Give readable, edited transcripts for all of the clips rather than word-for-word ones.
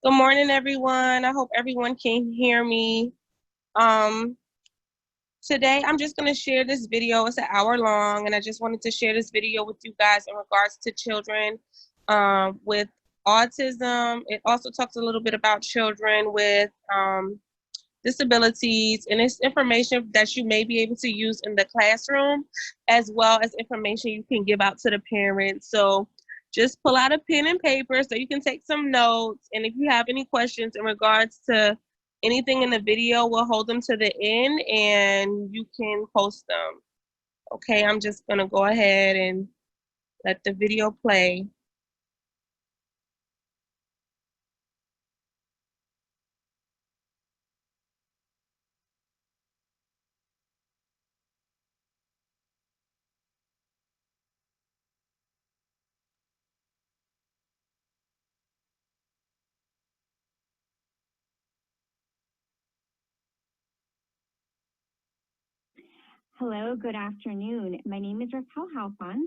Good morning, everyone. I hope everyone can hear me. Um, Today, I'm just going to share this video. It's an hour long, and I just wanted to share this video with you guys in regards to children with autism. It also talks a little bit about children with disabilities, and it's information that you may be able to use in the classroom, as well as information you can give out to the parents. So just pull out a pen and paper so you can take some notes. And if you have any questions in regards to anything in the video, we'll hold them to the end and you can post them. Okay, I'm just gonna go ahead and let the video play. Hello, good afternoon. My name is Raquel Halfon.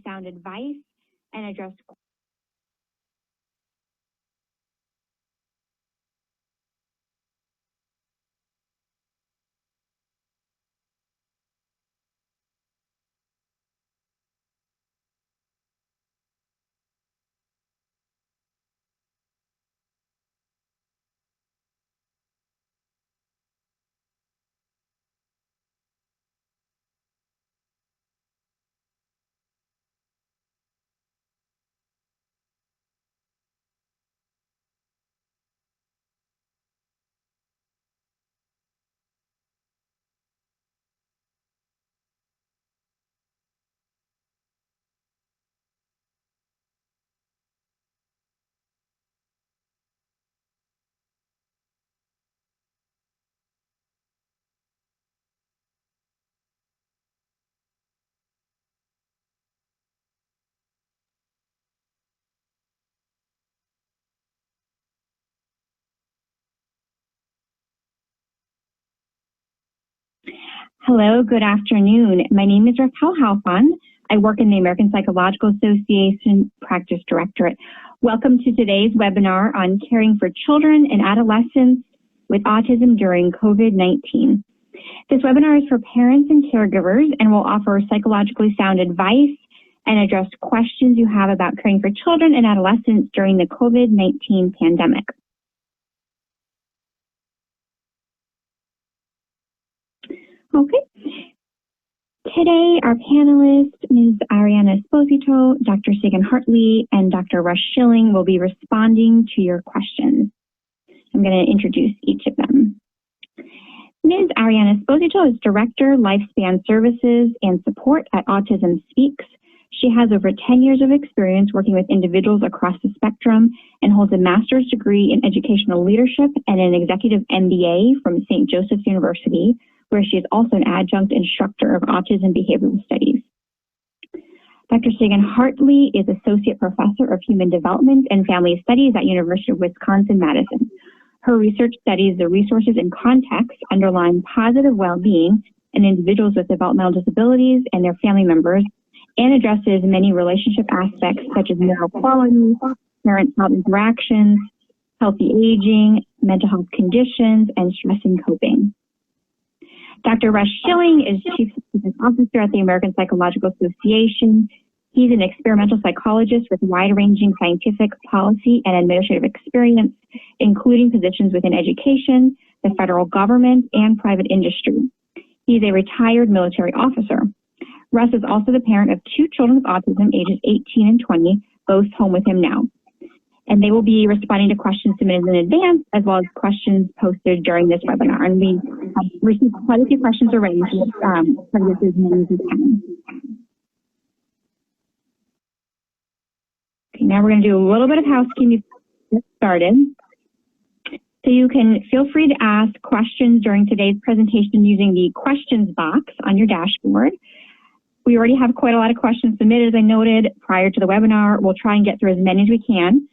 Sound advice and address Hello, good afternoon. My name is Raquel Halfon. I work in the American Psychological Association Practice Directorate. Welcome to today's webinar on caring for children and adolescents with autism during COVID-19. This webinar is for parents and caregivers and will offer psychologically sound advice and address questions you have about caring for children and adolescents during the COVID-19 pandemic. Okay. Today, our panelists, Ms. Ariana Esposito, Dr. Sagan Hartley, and Dr. Rush Schilling will be responding to your questions. I'm going to introduce each of them. Ms. Ariana Esposito is Director, Lifespan Services and Support at Autism Speaks. She has over 10 years of experience working with individuals across the spectrum and holds a master's degree in educational leadership and an executive MBA from St. Joseph's University, where she is also an adjunct instructor of autism behavioral studies. Dr. Sagan Hartley is Associate Professor of Human Development and Family Studies at University of Wisconsin-Madison. Her research studies the resources and context underlying positive well-being in individuals with developmental disabilities and their family members, and addresses many relationship aspects such as moral quality, parent-child interactions, healthy aging, mental health conditions, and stress and coping. Dr. Rush Schilling is Chief Scientific Officer at the American Psychological Association. He's an experimental psychologist with wide-ranging scientific, policy, and administrative experience, including positions within education, the federal government, and private industry. He's a retired military officer. Russ is also the parent of 2 children with autism, ages 18 and 20, both home with him now. And they will be responding to questions submitted in advance, as well as questions posted during this webinar. And we have received quite a few questions already, so let's try to get to as many as we can. Okay, now we're going to do a little bit of housekeeping to get started. So you can feel free to ask questions during today's presentation using the questions box on your dashboard. We already have quite a lot of questions submitted, as I noted prior to the webinar. We'll try and get through as many as we can.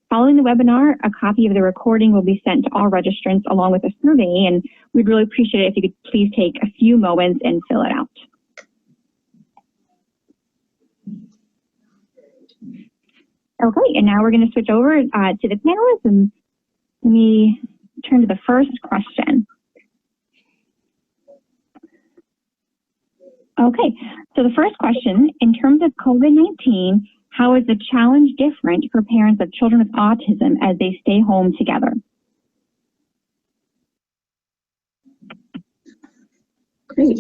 Following the webinar, a copy of the recording will be sent to all registrants along with a survey, and we'd really appreciate it if you could please take a few moments and fill it out. Okay, and now we're going to switch over to the panelists, and let me turn to the first question. Okay, so the first question, in terms of COVID-19, how is the challenge different for parents of children with autism as they stay home together? Great.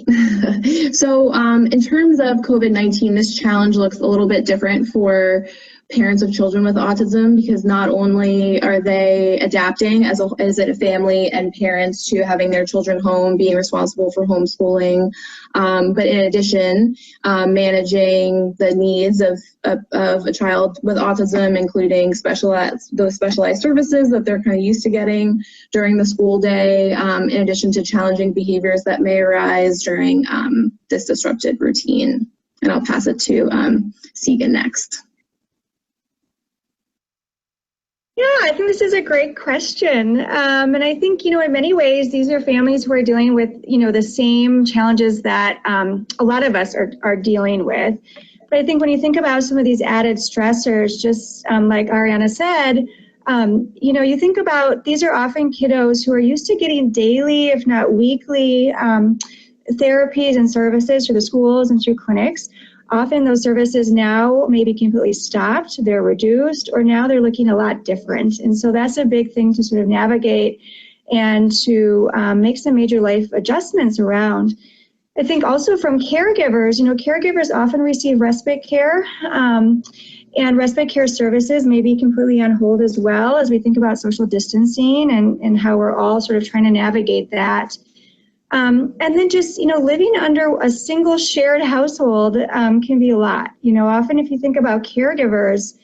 So in terms of COVID-19, this challenge looks a little bit different for parents of children with autism, because not only are they adapting as a family and parents to having their children home, being responsible for homeschooling, but in addition, managing the needs of a child with autism, including those specialized services that they're kind of used to getting during the school day, in addition to challenging behaviors that may arise during this disrupted routine. And I'll pass it to Segan next. Yeah, I think this is a great question. And I think, in many ways, these are families who are dealing with, the same challenges that a lot of us are dealing with. But I think when you think about some of these added stressors, just like Ariana said, you think about these are often kiddos who are used to getting daily, if not weekly, therapies and services through the schools and through clinics. Often those services now may be completely stopped, they're reduced, or now they're looking a lot different. And so that's a big thing to sort of navigate and to make some major life adjustments around. I think also from caregivers, caregivers often receive respite care, and respite care services may be completely on hold as well as we think about social distancing and how we're all sort of trying to navigate that. And then just, living under a single shared household can be a lot. Often if you think about caregivers,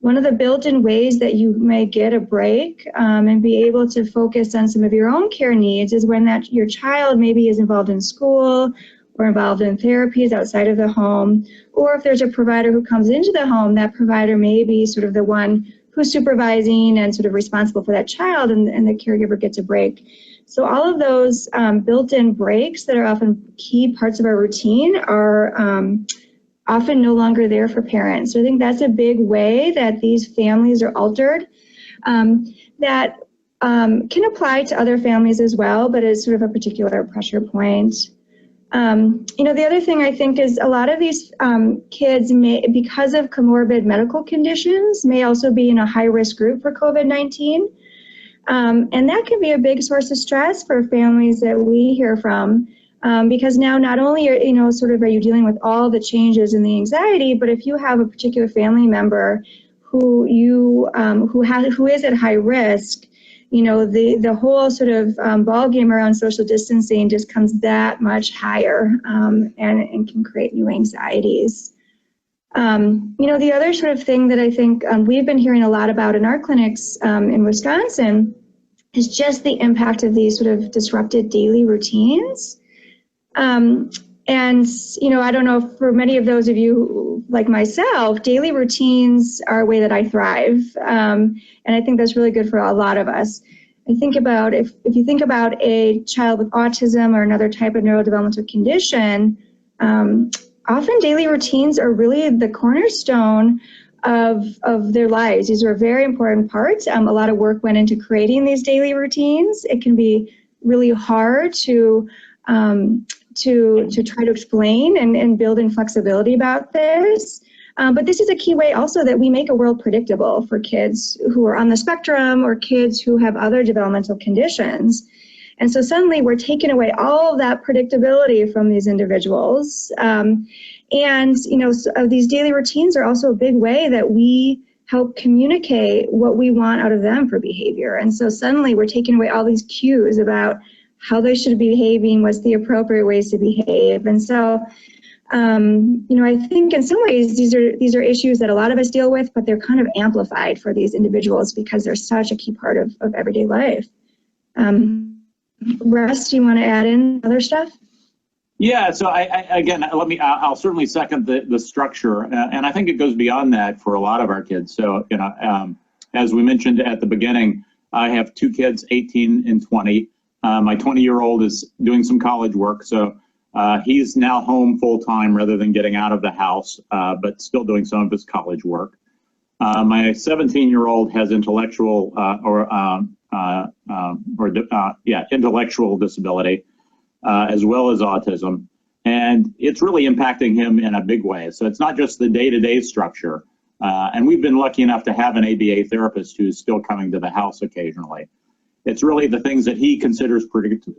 one of the built-in ways that you may get a break and be able to focus on some of your own care needs is when your child maybe is involved in school or involved in therapies outside of the home, or if there's a provider who comes into the home, that provider may be sort of the one who's supervising and sort of responsible for that child, and the caregiver gets a break. So all of those built-in breaks that are often key parts of our routine are often no longer there for parents. So I think that's a big way that these families are altered. That can apply to other families as well, but is sort of a particular pressure point. The other thing I think is a lot of these kids may, because of comorbid medical conditions, may also be in a high-risk group for COVID-19. And that can be a big source of stress for families that we hear from, because now not only are you dealing with all the changes and the anxiety, but if you have a particular family member who is at high risk, the whole sort of ball game around social distancing just comes that much higher, and can create new anxieties. The other sort of thing that I think we've been hearing a lot about in our clinics in Wisconsin is just the impact of these sort of disrupted daily routines. And, I don't know, for many of those of you like myself, daily routines are a way that I thrive. And I think that's really good for a lot of us. I think about if you think about a child with autism or another type of neurodevelopmental condition, often daily routines are really the cornerstone of their lives. These are very important parts. A lot of work went into creating these daily routines. It can be really hard to try to explain and build in flexibility about this. But this is a key way also that we make a world predictable for kids who are on the spectrum or kids who have other developmental conditions. And so suddenly we're taking away all of that predictability from these individuals. These daily routines are also a big way that we help communicate what we want out of them for behavior. And so suddenly we're taking away all these cues about how they should be behaving, what's the appropriate ways to behave. And so, I think in some ways these are issues that a lot of us deal with, but they're kind of amplified for these individuals because they're such a key part of everyday life. Russ, do you want to add in other stuff? Yeah, so I'll certainly second the structure, and I think it goes beyond that for a lot of our kids. So, as we mentioned at the beginning, I have two kids, 18 and 20. My 20-year-old is doing some college work, so he's now home full-time rather than getting out of the house, but still doing some of his college work. My 17-year-old has intellectual intellectual disability, as well as autism, and it's really impacting him in a big way. So it's not just the day-to-day structure, and we've been lucky enough to have an ABA therapist who's still coming to the house occasionally. It's really the things that he considers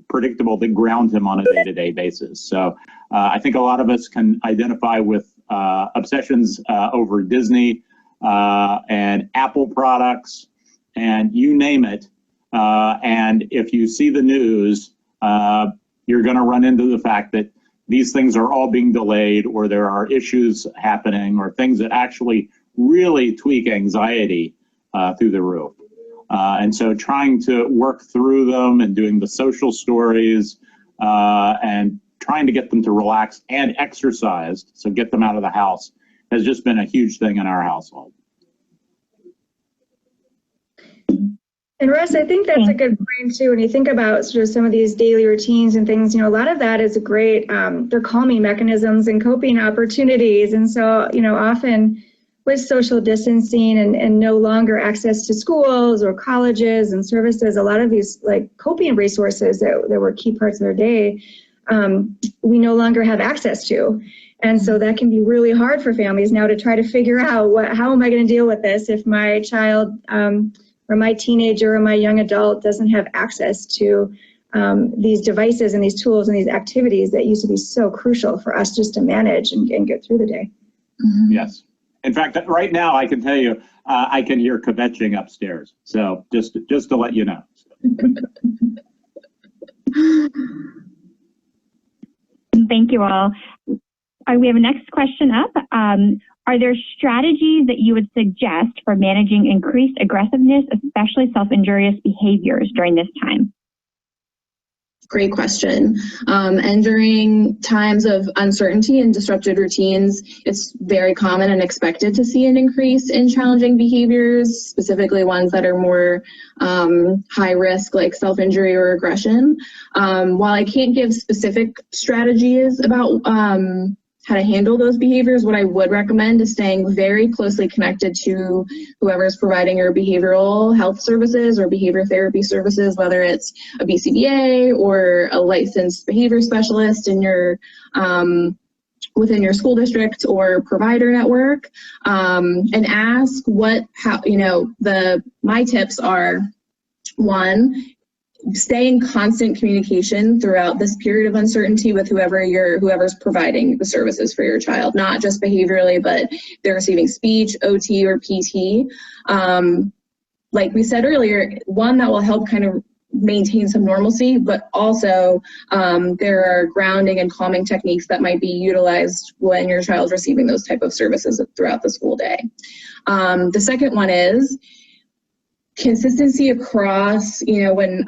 predictable that ground him on a day-to-day basis. So I think a lot of us can identify with obsessions over Disney and Apple products and you name it. And if you see the news, you're going to run into the fact that these things are all being delayed, or there are issues happening, or things that actually really tweak anxiety through the roof. And so trying to work through them and doing the social stories and trying to get them to relax and exercise, so get them out of the house, has just been a huge thing in our household. And Russ, I think that's a good point too. When you think about sort of some of these daily routines and things, a lot of that is a great, they're calming mechanisms and coping opportunities. And so, often with social distancing and no longer access to schools or colleges and services, a lot of these like coping resources that were key parts of their day, we no longer have access to. And so that can be really hard for families now to try to figure out how am I going to deal with this if my child or my teenager or my young adult doesn't have access to these devices and these tools and these activities that used to be so crucial for us just to manage and get through the day. Mm-hmm. Yes. In fact, right now I can tell you, I can hear kvetching upstairs. So just to let you know. Thank you all. We have a next question up. Are there strategies that you would suggest for managing increased aggressiveness, especially self-injurious behaviors during this time? Great question. And during times of uncertainty and disrupted routines, it's very common and expected to see an increase in challenging behaviors, specifically ones that are more high risk, like self-injury or aggression. While I can't give specific strategies about how to handle those behaviors, what I would recommend is staying very closely connected to whoever's providing your behavioral health services or behavior therapy services, whether it's a BCBA or a licensed behavior specialist in your within your school district or provider network, and ask my tips are: one, stay in constant communication throughout this period of uncertainty with whoever's providing the services for your child, not just behaviorally, but they're receiving speech, OT, or PT. Like we said earlier, one that will help kind of maintain some normalcy, but also there are grounding and calming techniques that might be utilized when your child's receiving those type of services throughout the school day. The second one is consistency across, when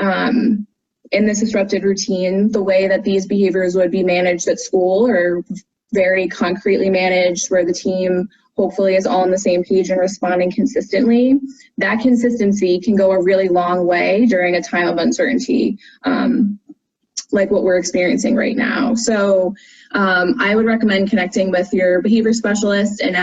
in this disrupted routine, the way that these behaviors would be managed at school are very concretely managed, where the team hopefully is all on the same page and responding consistently. That consistency can go a really long way during a time of uncertainty, like what we're experiencing right now. So I would recommend connecting with your behavior specialist and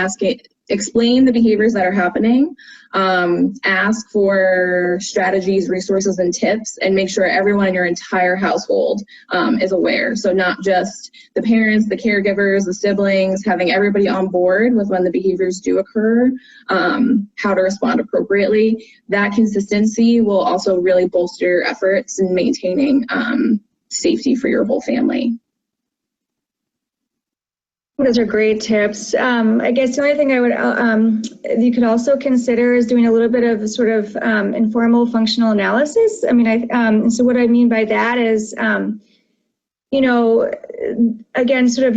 explain the behaviors that are happening, ask for strategies, resources, and tips, and make sure everyone in your entire household is aware. So not just the parents, the caregivers, the siblings, having everybody on board with when the behaviors do occur, how to respond appropriately. That consistency will also really bolster your efforts in maintaining safety for your whole family. Those are great tips. I guess the only thing I would, you could also consider is doing a little bit of sort of informal functional analysis. I mean, so what I mean by that is, again, sort of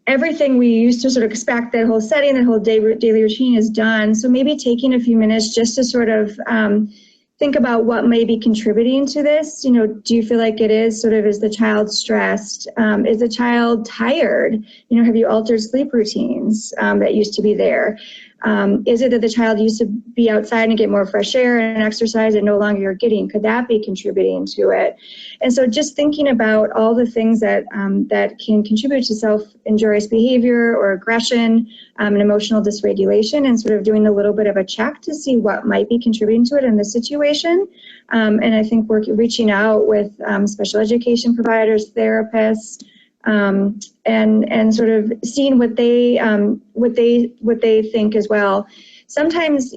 everything we used to sort of expect, that whole setting, that whole daily routine is done. So maybe taking a few minutes just to sort of think about what may be contributing to this. Do you feel like it is is the child stressed? Is the child tired? Have you altered sleep routines that used to be there? Is it that the child used to be outside and get more fresh air and exercise and no longer you're getting? Could that be contributing to it? And so just thinking about all the things that that can contribute to self-injurious behavior or aggression and emotional dysregulation, and sort of doing a little bit of a check to see what might be contributing to it in this situation. And I think we're reaching out with special education providers, therapists, and sort of seeing what they think as well. Sometimes,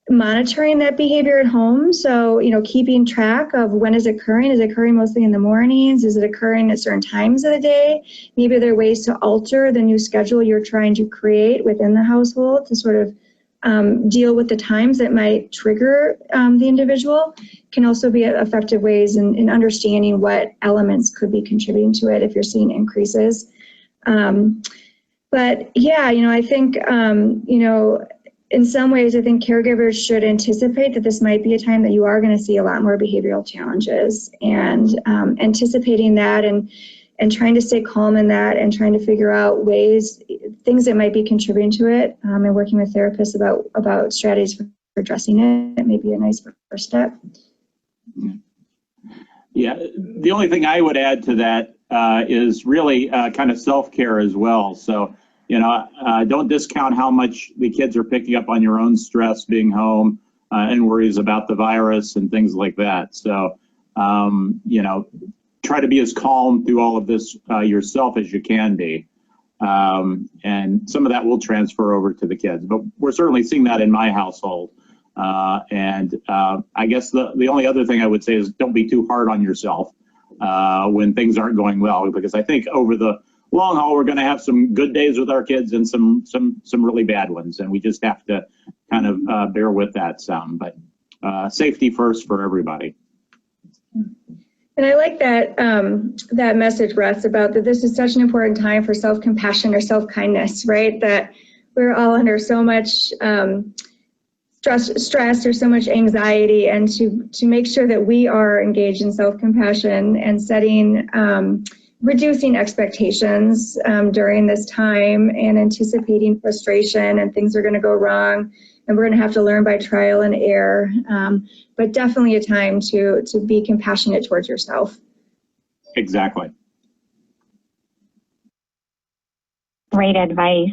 monitoring that behavior at home. So, keeping track of when is it occurring. Is it occurring mostly in the mornings? Is it occurring at certain times of the day? Maybe there are ways to alter the new schedule you're trying to create within the household to sort of deal with the times that might trigger the individual. Can also be effective ways in understanding what elements could be contributing to it if you're seeing increases. But yeah, I think, in some ways, I think caregivers should anticipate that this might be a time that you are going to see a lot more behavioral challenges, and anticipating that and trying to stay calm in that and trying to figure out things that might be contributing to it, and working with therapists about strategies for addressing it may be a nice first step. Yeah, the only thing I would add to that is really kind of self-care as well. So, don't discount how much the kids are picking up on your own stress being home and worries about the virus and things like that. So, try to be as calm through all of this yourself as you can be. And some of that will transfer over to the kids, but we're certainly seeing that in my household. I guess the only other thing I would say is don't be too hard on yourself when things aren't going well, because I think over the long haul, we're going to have some good days with our kids and some really bad ones. And we just have to kind of bear with that some, but safety first for everybody. And I like that that message, Russ, about that this is such an important time for self-compassion or self-kindness, right? That we're all under so much stress or so much anxiety, and to make sure that we are engaged in self-compassion and setting, reducing expectations during this time, and anticipating frustration and things are going to go wrong, and we're going to have to learn by trial and error. But definitely a time to be compassionate towards yourself. Exactly. Great advice.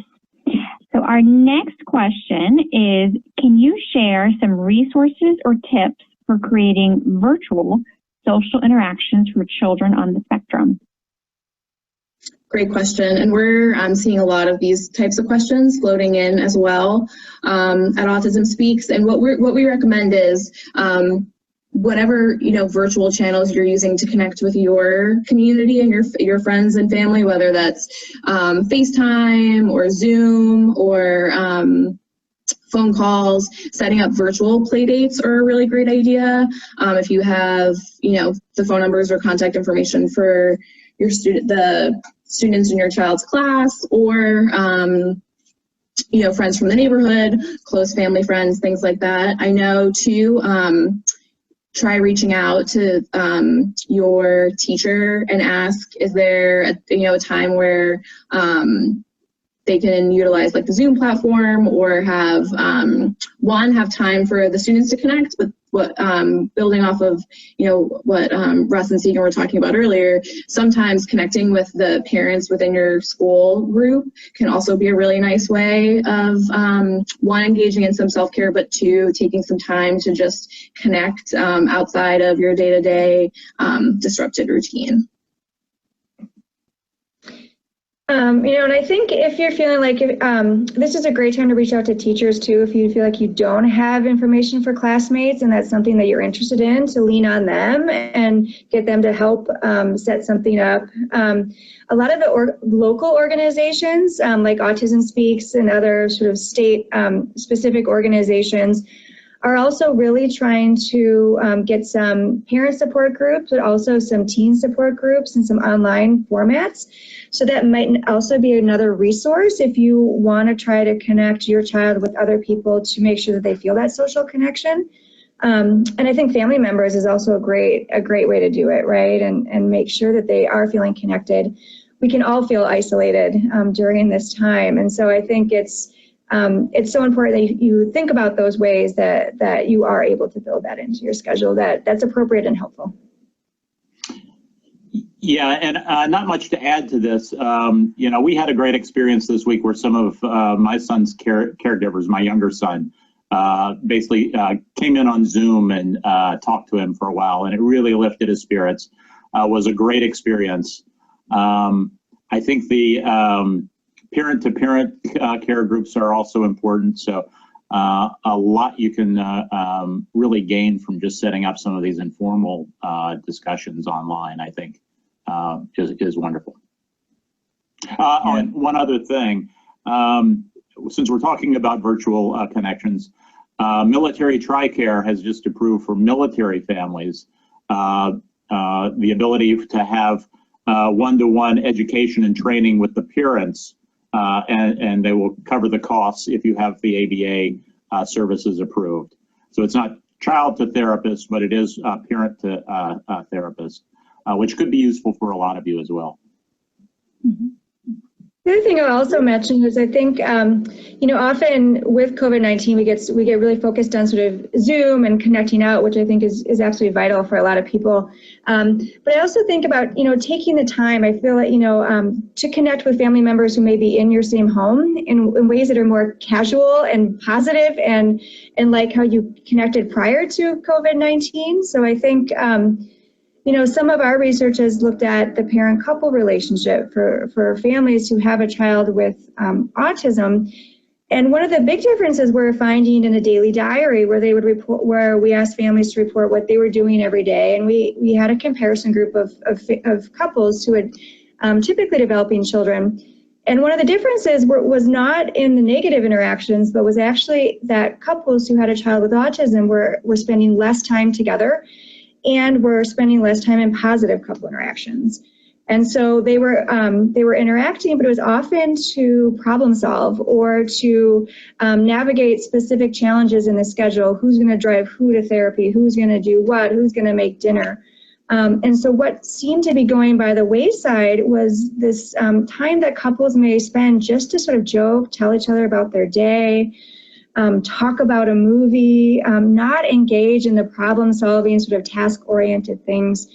So our next question is, can you share some resources or tips for creating virtual social interactions for children on the spectrum? Great question, and we're seeing a lot of these types of questions floating in as well at Autism Speaks. And what we recommend is whatever virtual channels you're using to connect with your community and your friends and family, whether that's FaceTime or Zoom or phone calls, setting up virtual play dates are a really great idea. If you have the phone numbers or contact information for your the students in your child's class, or friends from the neighborhood, close family friends, things like that. I know too, try reaching out to your teacher and ask, is there a time where they can utilize like the Zoom platform, or have time for the students to connect. But what building off of what Russ and Segan were talking about earlier, sometimes connecting with the parents within your school group can also be a really nice way of one, engaging in some self-care, but two, taking some time to just connect outside of your day-to-day disrupted routine. And I think if you're feeling like this is a great time to reach out to teachers too, if you feel like you don't have information for classmates and that's something that you're interested in, to lean on them and get them to help set something up. A lot of the local organizations like Autism Speaks and other sort of state specific organizations are also really trying to get some parent support groups, but also some teen support groups and some online formats. So that might also be another resource if you want to try to connect your child with other people to make sure that they feel that social connection. And I think family members is also a great way to do it, right? And make sure that they are feeling connected. We can all feel isolated during this time. And so I think it's it's so important that you think about those ways that you are able to build that into your schedule that's appropriate and helpful. Yeah, and not much to add to this. We had a great experience this week where some of my son's caregivers, my younger son, basically came in on Zoom and talked to him for a while, and it really lifted his spirits. Was a great experience. I think the parent-to-parent care groups are also important. So a lot you can really gain from just setting up some of these informal discussions online, I think. Is wonderful. And one other thing, since we're talking about virtual connections, Military TRICARE has just approved for military families the ability to have one-to-one education and training with the parents, and they will cover the costs if you have the ABA services approved. So it's not child to therapist, but it is parent to therapist. Which could be useful for a lot of you as well. Mm-hmm. The other thing I'll also mention is I think, often with COVID-19, we get really focused on sort of Zoom and connecting out, which I think is absolutely vital for a lot of people. But I also think about, taking the time, I feel like, to connect with family members who may be in your same home in ways that are more casual and positive and like how you connected prior to COVID-19. So I think, some of our research has looked at the parent-couple relationship for families who have a child with autism. And one of the big differences we're finding in a daily diary where they would report, where we asked families to report what they were doing every day. And we had a comparison group of couples who had typically developing children. And one of the differences was not in the negative interactions, but was actually that couples who had a child with autism were spending less time together, and we're spending less time in positive couple interactions. And so they were interacting, but it was often to problem solve or to navigate specific challenges in the schedule. Who's going to drive who to therapy? Who's going to do what? Who's going to make dinner? And so what seemed to be going by the wayside was this time that couples may spend just to sort of joke, tell each other about their day, talk about a movie, not engage in the problem-solving sort of task-oriented things.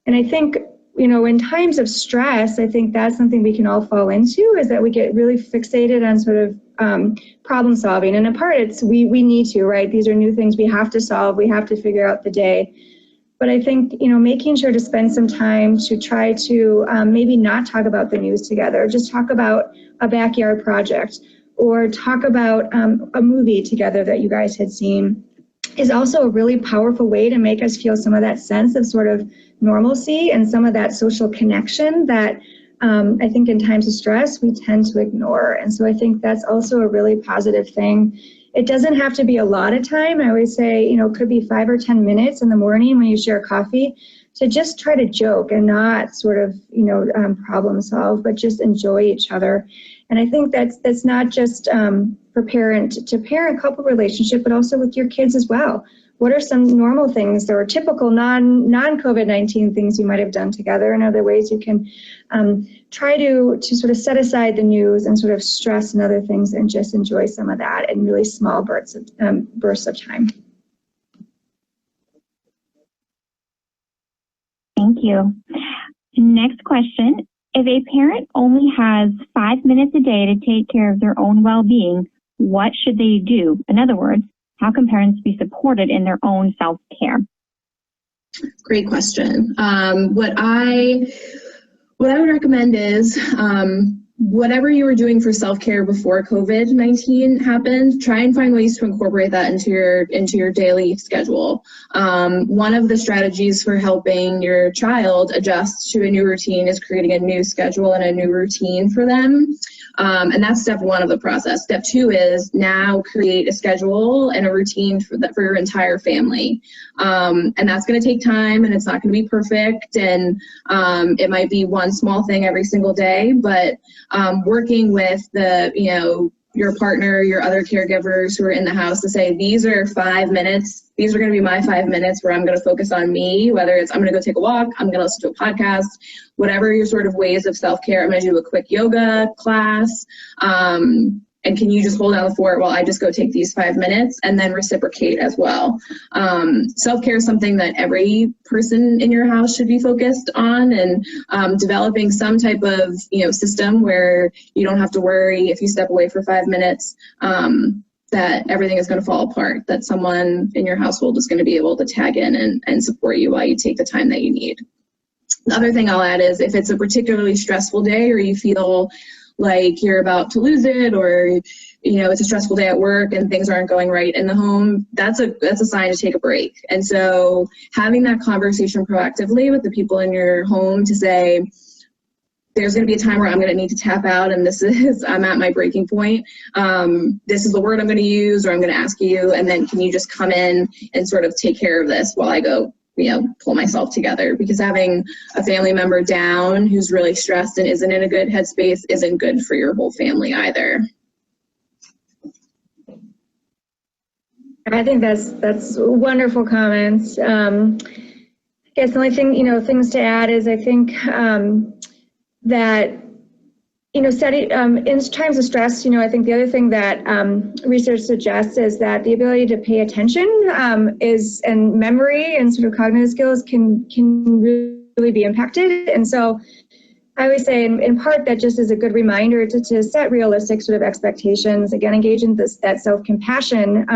And I think, in times of stress, I think that's something we can all fall into, is that we get really fixated on sort of problem-solving. And in part, it's we need to, right? These are new things we have to solve. We have to figure out the day. But I think, making sure to spend some time to try to maybe not talk about the news together, just talk about a backyard project, or talk about a movie together that you guys had seen, is also a really powerful way to make us feel some of that sense of sort of normalcy and some of that social connection that I think in times of stress we tend to ignore. And so I think that's also a really positive thing. It doesn't have to be a lot of time. I always say, it could be 5 or 10 minutes in the morning when you share coffee, to just try to joke and not sort of, problem solve, but just enjoy each other. And I think that's not just for parent-to-parent couple relationship, but also with your kids as well. What are some normal things or typical non-COVID-19 things you might have done together, and other ways you can try to sort of set aside the news and sort of stress and other things and just enjoy some of that in really small bursts of time. Thank you. Next question. If a parent only has 5 minutes a day to take care of their own well-being, what should they do? In other words, how can parents be supported in their own self-care? Great question. What I would recommend is whatever you were doing for self-care before COVID-19 happened, try and find ways to incorporate that into your daily schedule. One of the strategies for helping your child adjust to a new routine is creating a new schedule and a new routine for them. And that's step 1 of the process. Step 2 is now create a schedule and a routine for your entire family. And that's going to take time, and it's not going to be perfect. And it might be one small thing every single day, but working with your partner, your other caregivers who are in the house to say, these are 5 minutes. These are going to be my 5 minutes where I'm going to focus on me, whether it's I'm going to go take a walk, I'm going to listen to a podcast, whatever your sort of ways of self-care. I'm going to do a quick yoga class. And and can you just hold down the fort while I just go take these 5 minutes, and then reciprocate as well. Self-care is something that every person in your house should be focused on, and developing some type of system where you don't have to worry if you step away for 5 minutes that everything is going to fall apart, that someone in your household is going to be able to tag in and support you while you take the time that you need. The other thing I'll add is if it's a particularly stressful day or you feel like you're about to lose it, or it's a stressful day at work and things aren't going right in the home, that's a sign to take a break. And so having that conversation proactively with the people in your home to say, there's going to be a time where I'm going to need to tap out, and I'm at my breaking point. This is the word I'm going to use, or I'm going to ask you, and then can you just come in and sort of take care of this while I go, pull myself together? Because having a family member down who's really stressed and isn't in a good headspace isn't good for your whole family either. I think that's wonderful comments. I guess the only thing, things to add is I think that, in times of stress, I think the other thing that research suggests is that the ability to pay attention and memory and sort of cognitive skills can really be impacted. And so I always say in part that just is a good reminder to set realistic sort of expectations, again, engage in that self-compassion,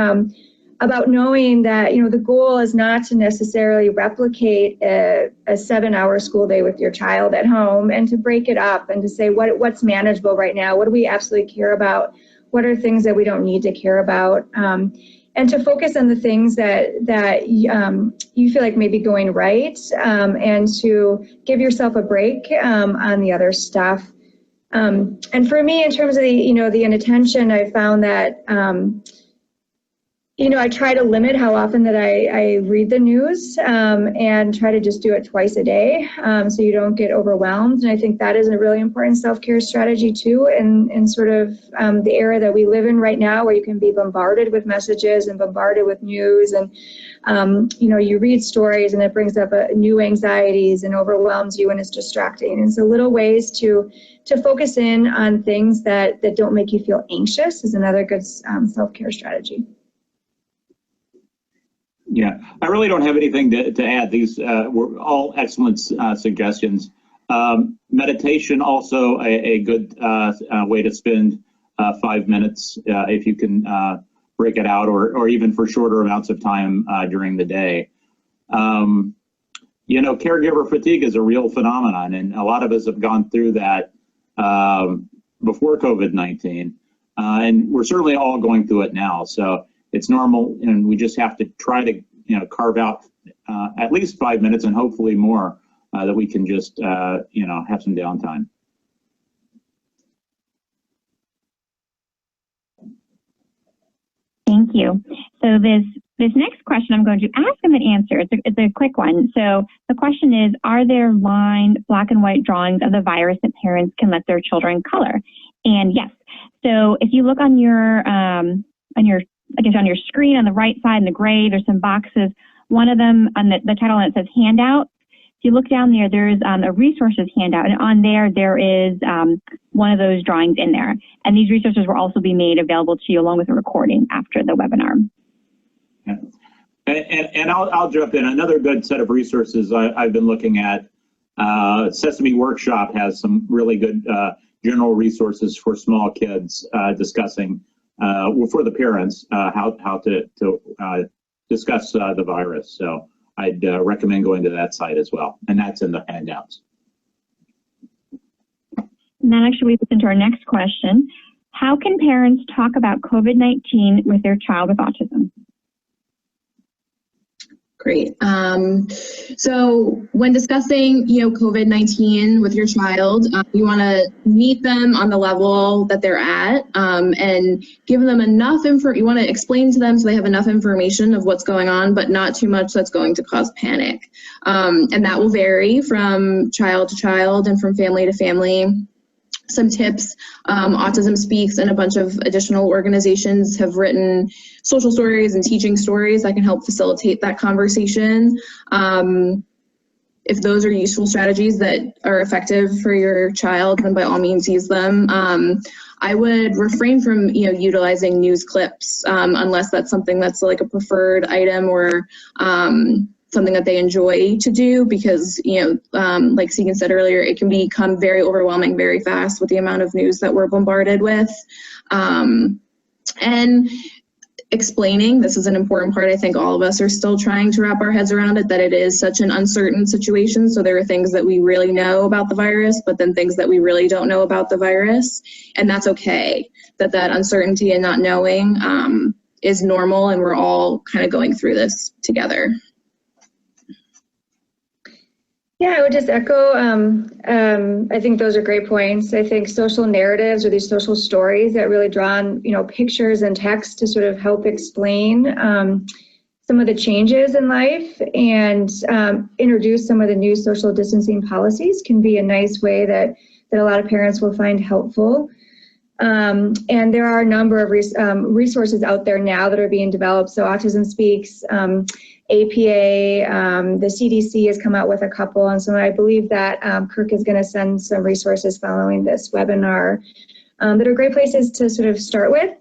about knowing that, the goal is not to necessarily replicate a 7-hour school day with your child at home, and to break it up and to say what's manageable right now, what do we absolutely care about, what are things that we don't need to care about, and to focus on the things that you feel like may be going right, and to give yourself a break on the other stuff. And for me, in terms of the inattention, I found that I try to limit how often that I read the news, and try to just do it twice a day, so you don't get overwhelmed. And I think that is a really important self-care strategy too, in sort of the era that we live in right now, where you can be bombarded with messages and bombarded with news, and you read stories and it brings up new anxieties and overwhelms you and is distracting. And so little ways to focus in on things that don't make you feel anxious is another good self-care strategy. Yeah, I really don't have anything to add. These were all excellent suggestions. Meditation, also a good way to spend 5 minutes if you can break it out, or even for shorter amounts of time during the day. Caregiver fatigue is a real phenomenon, and a lot of us have gone through that before COVID-19, and we're certainly all going through it now. So it's normal, and we just have to try to, carve out at least 5 minutes, and hopefully more, that we can just, have some downtime. Thank you. So this next question I'm going to ask and then answer. It's a quick one. So the question is, are there lined black and white drawings of the virus that parents can let their children color? And yes. So if you look on your screen on the right side in the gray, there's some boxes. One of them on the title that says handout. If you look down there, there's a resources handout, and on there is one of those drawings in there. And these resources will also be made available to you along with a recording after the webinar. Yeah. And I'll jump in. Another good set of resources I've been looking at, Sesame Workshop has some really good general resources for small kids discussing for the parents how to discuss the virus. So I'd recommend going to that site as well, and that's in the handouts. And that actually leads us into our next question. How can parents talk about COVID-19 with their child with autism? Great. So when discussing, COVID-19 with your child, you want to meet them on the level that they're at, and give them enough info. You want to explain to them so they have enough information of what's going on, but not too much that's going to cause panic. And that will vary from child to child and from family to family. Some tips, Autism Speaks and a bunch of additional organizations have written social stories and teaching stories that can help facilitate that conversation. if those are useful strategies that are effective for your child, then by all means use them. I would refrain from, utilizing news clips unless that's something that's like a preferred item or something that they enjoy to do, because, like Segan said earlier, it can become very overwhelming very fast with the amount of news that we're bombarded with. And explaining, this is an important part. I think all of us are still trying to wrap our heads around it, that it is such an uncertain situation. So there are things that we really know about the virus, but then things that we really don't know about the virus. And that's okay, that uncertainty and not knowing is normal, and we're all kind of going through this together. Yeah, I would just echo, I think those are great points. I think social narratives or these social stories that really draw on, pictures and text to sort of help explain some of the changes in life and introduce some of the new social distancing policies can be a nice way that a lot of parents will find helpful. And there are a number of resources out there now that are being developed. So Autism Speaks, APA, the CDC has come out with a couple, and so I believe that Kirk is going to send some resources following this webinar that are great places to sort of start with.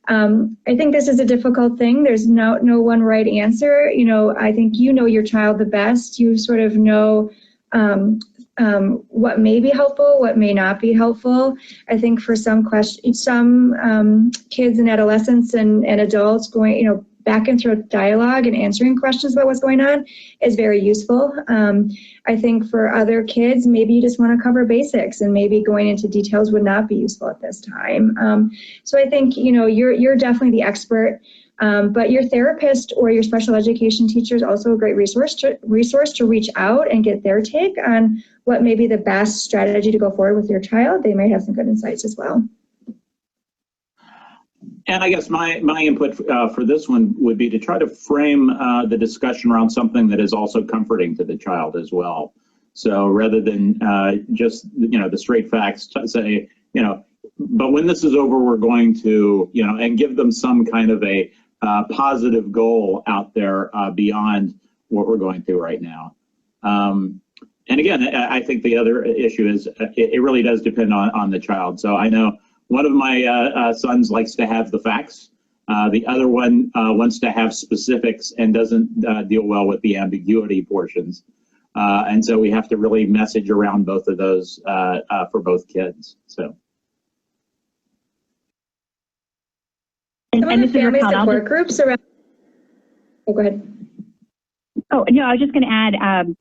I think this is a difficult thing. There's no one right answer. I think your child the best. You sort of know what may be helpful, what may not be helpful. I think for some kids and adolescents and adults going, back and forth dialogue and answering questions about what's going on is very useful. I think for other kids, maybe you just want to cover basics, and maybe going into details would not be useful at this time. So I think, you're definitely the expert, but your therapist or your special education teacher is also a great resource to reach out and get their take on what may be the best strategy to go forward with your child. They may have some good insights as well. And I guess my input for this one would be to try to frame the discussion around something that is also comforting to the child as well. So rather than just, the straight facts, say, but when this is over, we're going to, and give them some kind of a positive goal out there beyond what we're going through right now. And again, I think the other issue is it really does depend on the child. So I know one of my sons likes to have the facts. The other one wants to have specifics and doesn't deal well with the ambiguity portions. And so we have to really message around both of those for both kids. So. And this family is support groups around. Oh, go ahead. Oh, no, I was just going to add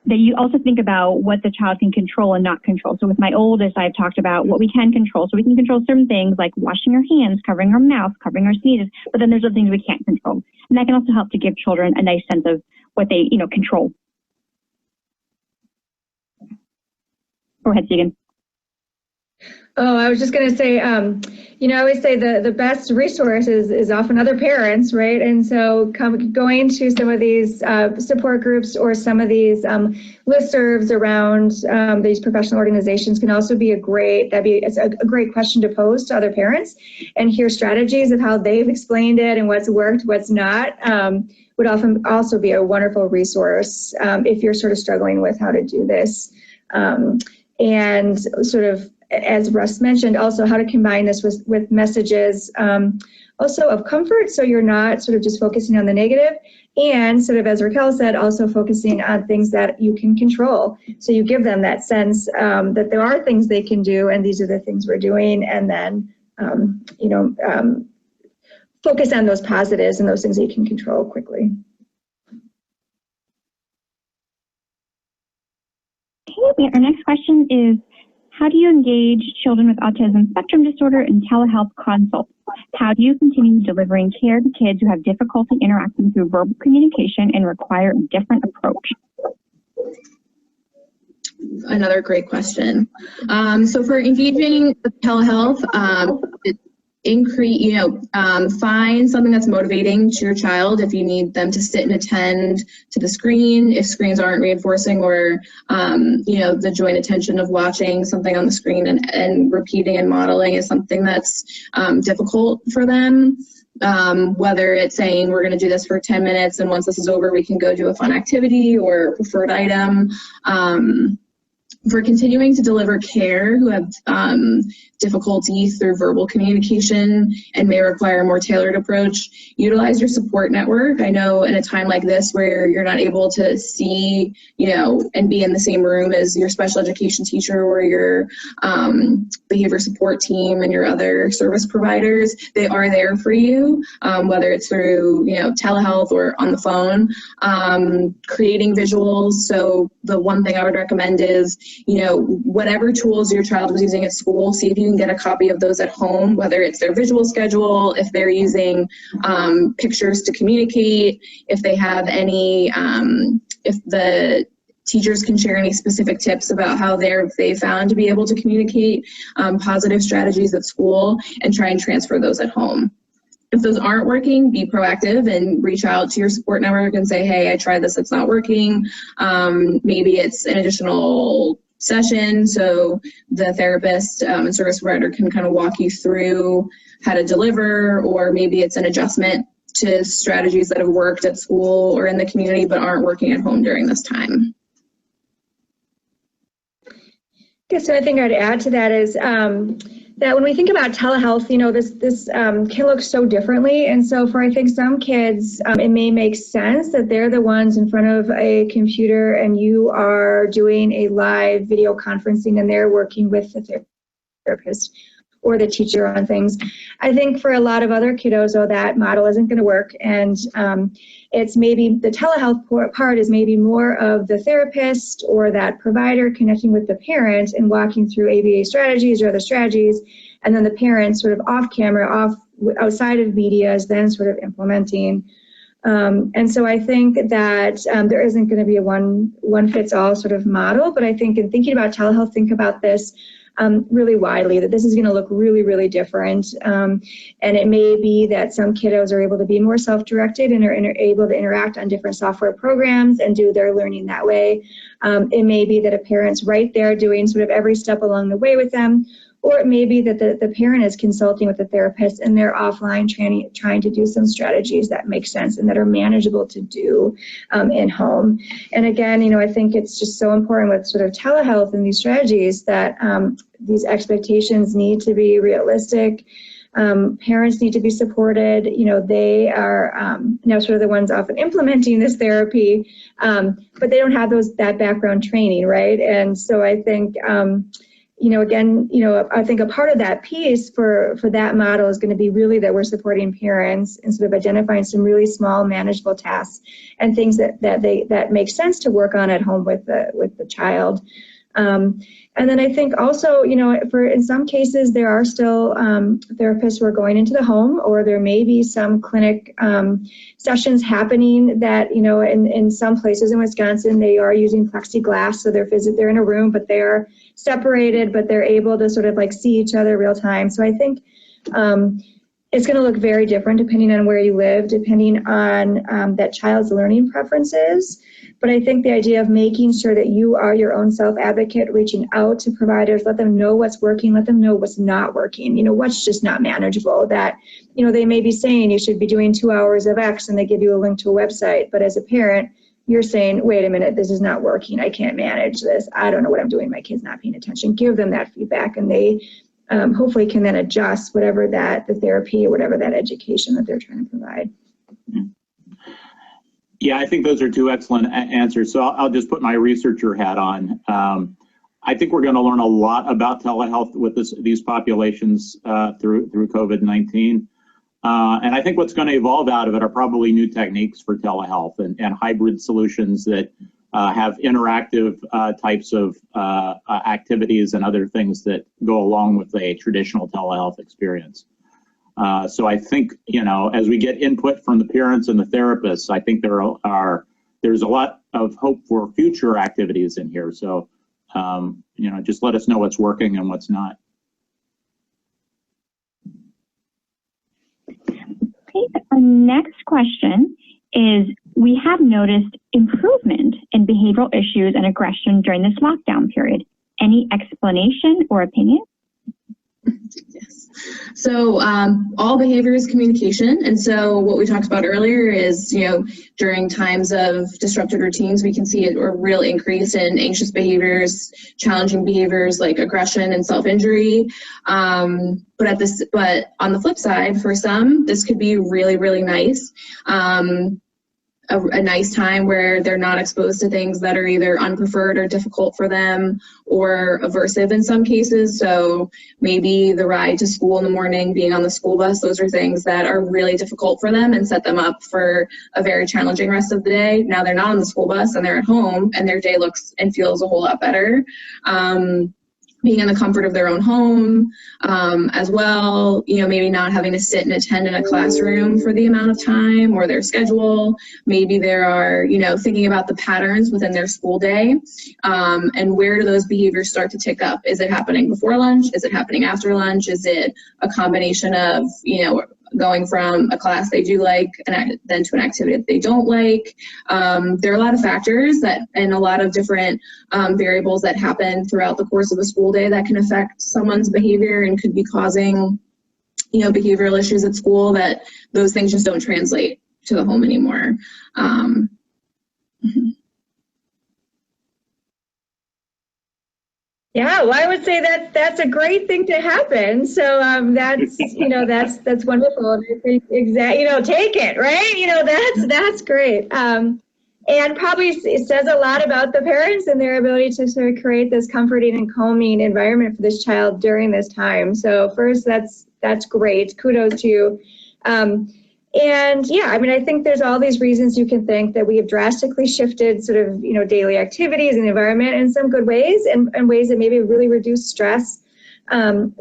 that you also think about what the child can control and not control. So with my oldest, I've talked about what we can control. So we can control certain things like washing our hands, covering our mouth, covering our sneezes, but then there's other things we can't control. And that can also help to give children a nice sense of what they, control. Go ahead, Segan. Oh, I was just going to say, I always say the best resource is often other parents, right? And so going to some of these support groups or some of these listservs around these professional organizations can also be it's a great question to pose to other parents and hear strategies of how they've explained it and what's worked, what's not. Would often also be a wonderful resource if you're sort of struggling with how to do this. And sort of, as Russ mentioned, also how to combine this with messages also of comfort, so you're not sort of just focusing on the negative, and sort of, as Raquel said, also focusing on things that you can control. So you give them that sense that there are things they can do, and these are the things we're doing, and then focus on those positives and those things that you can control quickly. Okay, our next question is, how do you engage children with autism spectrum disorder in telehealth consults? How do you continue delivering care to kids who have difficulty interacting through verbal communication and require a different approach? Another great question. So for engaging with telehealth, find something that's motivating to your child. If you need them to sit and attend to the screen, if screens aren't reinforcing, or the joint attention of watching something on the screen and repeating and modeling is something that's difficult for them, whether it's saying we're going to do this for 10 minutes and once this is over we can go do a fun activity or preferred item. For continuing to deliver care who have difficulty through verbal communication and may require a more tailored approach, utilize your support network. I know in a time like this where you're not able to see, and be in the same room as your special education teacher or your behavior support team and your other service providers, they are there for you, whether it's through, telehealth or on the phone. Creating visuals. So the one thing I would recommend is, whatever tools your child was using at school, see if you can get a copy of those at home, whether it's their visual schedule, if they're using pictures to communicate, if they have any, if the teachers can share any specific tips about how they found to be able to communicate positive strategies at school, and try and transfer those at home. If those aren't working, be proactive and reach out to your support network and say, hey, I tried this, it's not working. Maybe it's an additional session, so the therapist and service provider can kind of walk you through how to deliver, or maybe it's an adjustment to strategies that have worked at school or in the community but aren't working at home during this time. I guess the other thing I'd add to that is that when we think about telehealth, this can look so differently. And so for, I think, some kids, it may make sense that they're the ones in front of a computer and you are doing a live video conferencing and they're working with the therapist or the teacher on things. I think for a lot of other kiddos, though, that model isn't going to work. And it's maybe the telehealth part is maybe more of the therapist or that provider connecting with the parent and walking through ABA strategies or other strategies, and then the parent sort of off camera, outside of media is then sort of implementing. And so I think that there isn't going to be a one fits all sort of model, but I think in thinking about telehealth, think about this really widely, that this is going to look really, really different. And it may be that some kiddos are able to be more self-directed and are able to interact on different software programs and do their learning that way. It may be that a parent's right there doing sort of every step along the way with them, or it may be that the parent is consulting with the therapist and they're offline trying to do some strategies that make sense and that are manageable to do in home. And again, I think it's just so important with sort of telehealth and these strategies that these expectations need to be realistic. Parents need to be supported. They are now sort of the ones often implementing this therapy, but they don't have that background training, right? And so I think I think a part of that piece for that model is going to be really that we're supporting parents and sort of identifying some really small, manageable tasks and things that make sense to work on at home with the child. And then I think also, in some cases, there are still therapists who are going into the home, or there may be some clinic sessions happening that, in some places in Wisconsin, they are using plexiglass. So they're in a room, but they are separated, but they're able to sort of like see each other real time. So I think it's going to look very different depending on where you live, depending on that child's learning preferences. But I think the idea of making sure that you are your own self-advocate, reaching out to providers, let them know what's working, let them know what's not working, what's just not manageable, that, they may be saying you should be doing 2 hours of X and they give you a link to a website. But as a parent, you're saying, wait a minute, this is not working. I can't manage this. I don't know what I'm doing. My kid's not paying attention. Give them that feedback, and they hopefully can then adjust whatever the therapy or whatever that education that they're trying to provide. Yeah, I think those are two excellent answers. So I'll just put my researcher hat on. I think we're going to learn a lot about telehealth with these populations through COVID-19. And I think what's going to evolve out of it are probably new techniques for telehealth and hybrid solutions that have interactive types of activities and other things that go along with a traditional telehealth experience. So I think, as we get input from the parents and the therapists, I think there's a lot of hope for future activities in here. So, just let us know what's working and what's not. Okay, our next question is, we have noticed improvement in behavioral issues and aggression during this lockdown period. Any explanation or opinion? Yes. So all behavior is communication. And so what we talked about earlier is, during times of disrupted routines, we can see a real increase in anxious behaviors, challenging behaviors like aggression and self-injury. But on the flip side, for some, this could be really, really nice. A nice time where they're not exposed to things that are either unpreferred or difficult for them or aversive in some cases. So maybe the ride to school in the morning, being on the school bus, those are things that are really difficult for them and set them up for a very challenging rest of the day. Now they're not on the school bus and they're at home and their day looks and feels a whole lot better. Being in the comfort of their own home as well, maybe not having to sit and attend in a classroom for the amount of time or their schedule. Maybe there are, thinking about the patterns within their school day and where do those behaviors start to tick up? Is it happening before lunch? Is it happening after lunch? Is it a combination of, going from a class they do like and then to an activity that they don't like? There are a lot of factors and a lot of different variables that happen throughout the course of a school day that can affect someone's behavior and could be causing, behavioral issues at school, that those things just don't translate to the home anymore. Yeah, well, I would say that's a great thing to happen. So that's that's wonderful. And I think take it, right? That's great. And probably it says a lot about the parents and their ability to sort of create this comforting and calming environment for this child during this time. So first, that's great. Kudos to you. And yeah, I think there's all these reasons you can think that we have drastically shifted sort of, daily activities and environment in some good ways and ways that maybe really reduce stress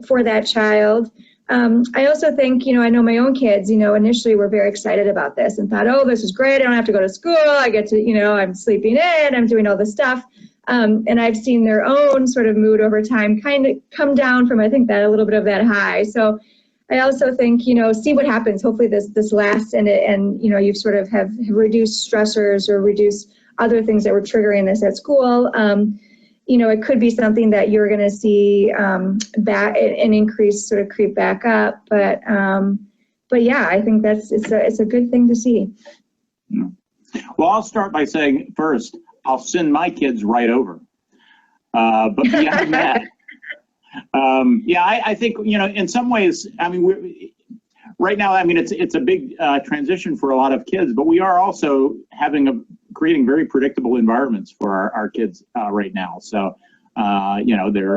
for that child. I also think, I know my own kids, initially were very excited about this and thought, oh, this is great. I don't have to go to school. I get to, I'm sleeping in, I'm doing all this stuff. And I've seen their own sort of mood over time kind of come down from, I think, that a little bit of that high. So I also think, see what happens. Hopefully this lasts and you've sort of have reduced stressors or reduced other things that were triggering this at school. It could be something that you're going to see back an increase sort of creep back up. But yeah, I think it's a good thing to see. Well, I'll start by saying first, I'll send my kids right over. But beyond that, I think, in some ways, right now, it's a big transition for a lot of kids, but we are also creating very predictable environments for our kids right now. So, they're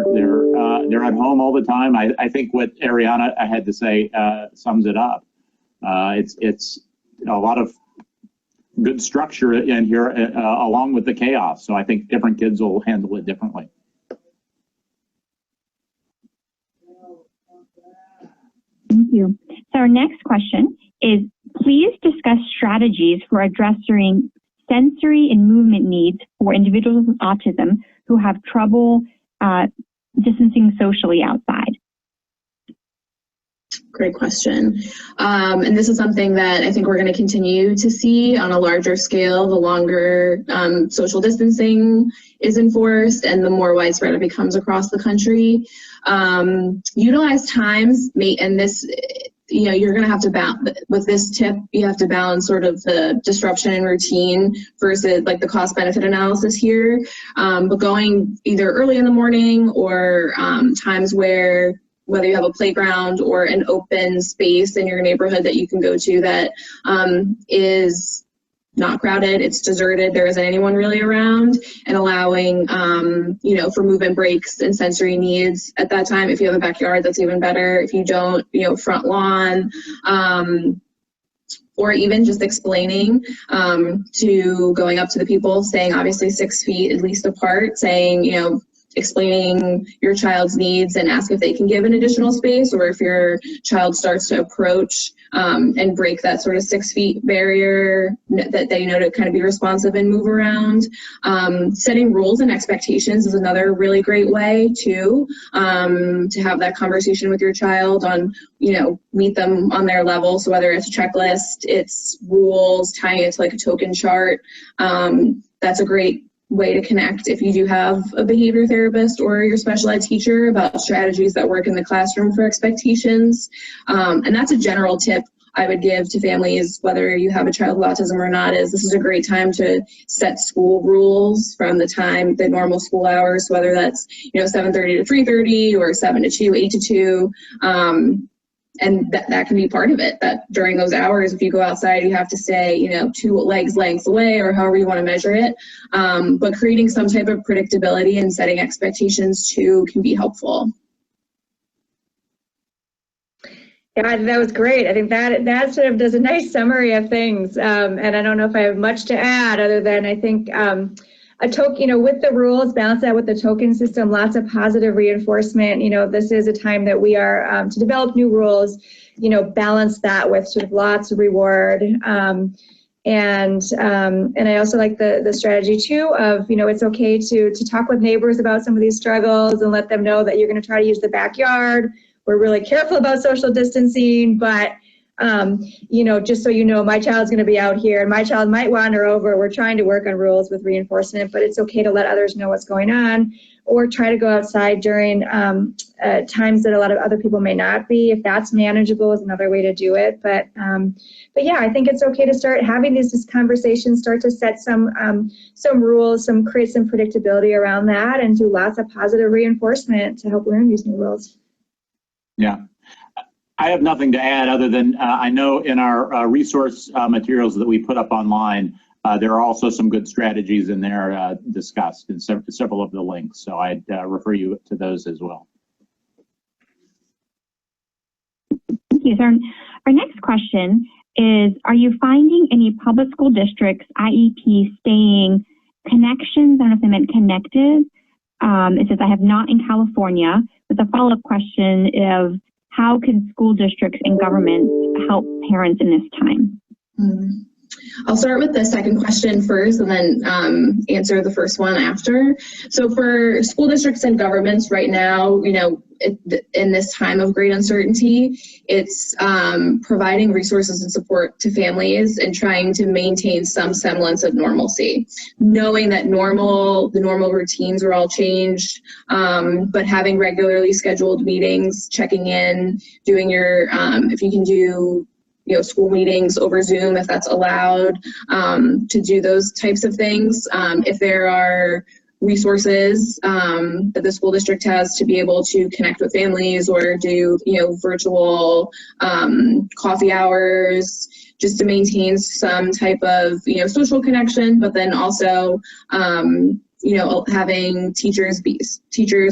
at home all the time. I think what Ariana had to say sums it up. It's a lot of good structure in here along with the chaos. So I think different kids will handle it differently. Thank you. So our next question is, please discuss strategies for addressing sensory and movement needs for individuals with autism who have trouble distancing socially outside. Great question. And this is something that I think we're going to continue to see on a larger scale the longer social distancing is enforced and the more widespread it becomes across the country. Utilize times, and this, you're going to have to balance with this tip. You have to balance sort of the disruption in routine versus like the cost benefit analysis here. But going either early in the morning or times whether you have a playground or an open space in your neighborhood that you can go to that is not crowded, it's deserted, there isn't anyone really around, and allowing, for movement breaks and sensory needs at that time. If you have a backyard, that's even better. If you don't, front lawn, or even just explaining to going up to the people, staying obviously 6 feet at least apart, saying, explaining your child's needs and ask if they can give an additional space, or if your child starts to approach and break that sort of 6 feet barrier, that they know to kind of be responsive and move around. Setting rules and expectations is another really great way to have that conversation with your child on, meet them on their level. So whether it's a checklist, it's rules, tying it to like a token chart, that's a great way to connect if you do have a behavior therapist or your special ed teacher about strategies that work in the classroom for expectations. And that's a general tip I would give to families, whether you have a child with autism or not, is this is a great time to set school rules from the normal school hours, whether that's 7:30 to 3:30 or 7 to 2, 8 to 2. And that can be part of it, that during those hours, if you go outside, you have to stay, 2 legs lengths away or however you want to measure it. But creating some type of predictability and setting expectations too can be helpful. Yeah, that was great. I think that sort of does a nice summary of things. And I don't know if I have much to add other than I think a token, with the rules, balance that with the token system, lots of positive reinforcement. This is a time that we are to develop new rules, balance that with sort of lots of reward. And I also like the strategy too of, it's okay to talk with neighbors about some of these struggles and let them know that you're going to try to use the backyard. We're really careful about social distancing, but just so my child's going to be out here and my child might wander over. We're trying to work on rules with reinforcement, but it's okay to let others know what's going on, or try to go outside during times that a lot of other people may not be. If that's manageable, is another way to do it. But yeah, I think it's okay to start having these conversations, start to set some rules, create some predictability around that, and do lots of positive reinforcement to help learn these new rules. Yeah. I have nothing to add other than I know in our resource materials that we put up online, there are also some good strategies in there discussed in several of the links. So I'd refer you to those as well. Thank you. So our next question is, are you finding any public school districts, IEP, staying connections? I don't know if they meant connected. It says, I have not in California. But the follow-up question is, how can school districts and governments help parents in this time? I'll start with the second question first and then answer the first one after. So for school districts and governments right now, in this time of great uncertainty, it's providing resources and support to families and trying to maintain some semblance of normalcy, knowing that the normal routines are all changed, but having regularly scheduled meetings, checking in, doing your, if you can do school meetings over Zoom, if that's allowed, to do those types of things. If there are resources that the school district has to be able to connect with families or do, virtual coffee hours, just to maintain some type of, social connection, but then also, having teachers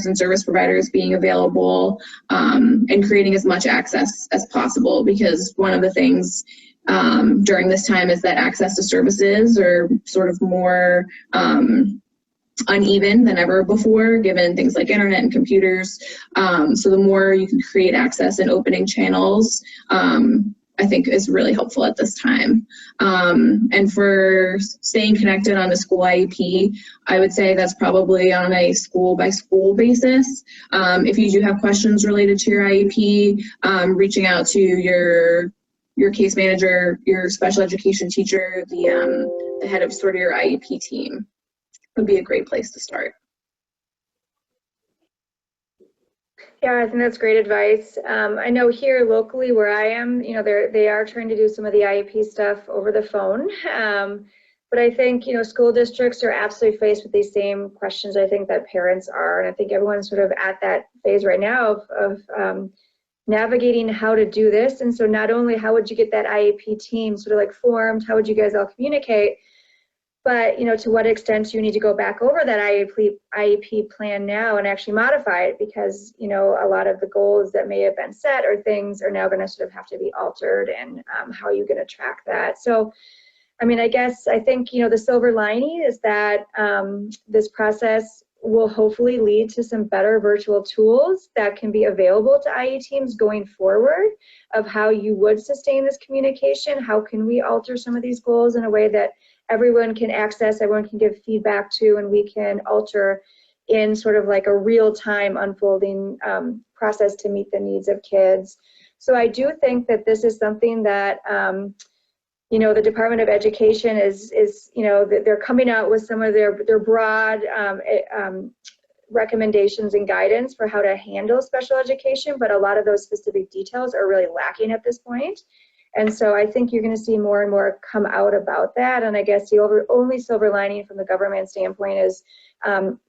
and service providers being available and creating as much access as possible, because one of the things during this time is that access to services are sort of more uneven than ever before, given things like internet and computers. So the more you can create access and opening channels, I think is really helpful at this time. And for staying connected on the school IEP, I would say that's probably on a school by school basis. If you do have questions related to your IEP, reaching out to your case manager, your special education teacher, the head of sort of your IEP team would be a great place to start. Yeah, I think that's great advice. I know here locally where I am, they are trying to do some of the IEP stuff over the phone. But I think, school districts are absolutely faced with these same questions, I think, that parents are. And I think everyone's sort of at that phase right now of navigating how to do this. And so not only how would you get that IEP team sort of like formed, how would you guys all communicate, but, to what extent do you need to go back over that IEP plan now and actually modify it, because, a lot of the goals that may have been set or things are now going to sort of have to be altered, and how are you going to track that? So, I think, the silver lining is that this process will hopefully lead to some better virtual tools that can be available to IE teams going forward, of how you would sustain this communication. How can we alter some of these goals in a way that everyone can access, everyone can give feedback to, and we can alter in sort of like a real-time unfolding process to meet the needs of kids. So I do think that this is something that you know, the Department of Education is you know, they're coming out with some of their broad recommendations and guidance for how to handle special education, but a lot of those specific details are really lacking at this point. And so I think you're going to see more and more come out about that. And I guess the only silver lining from the government standpoint is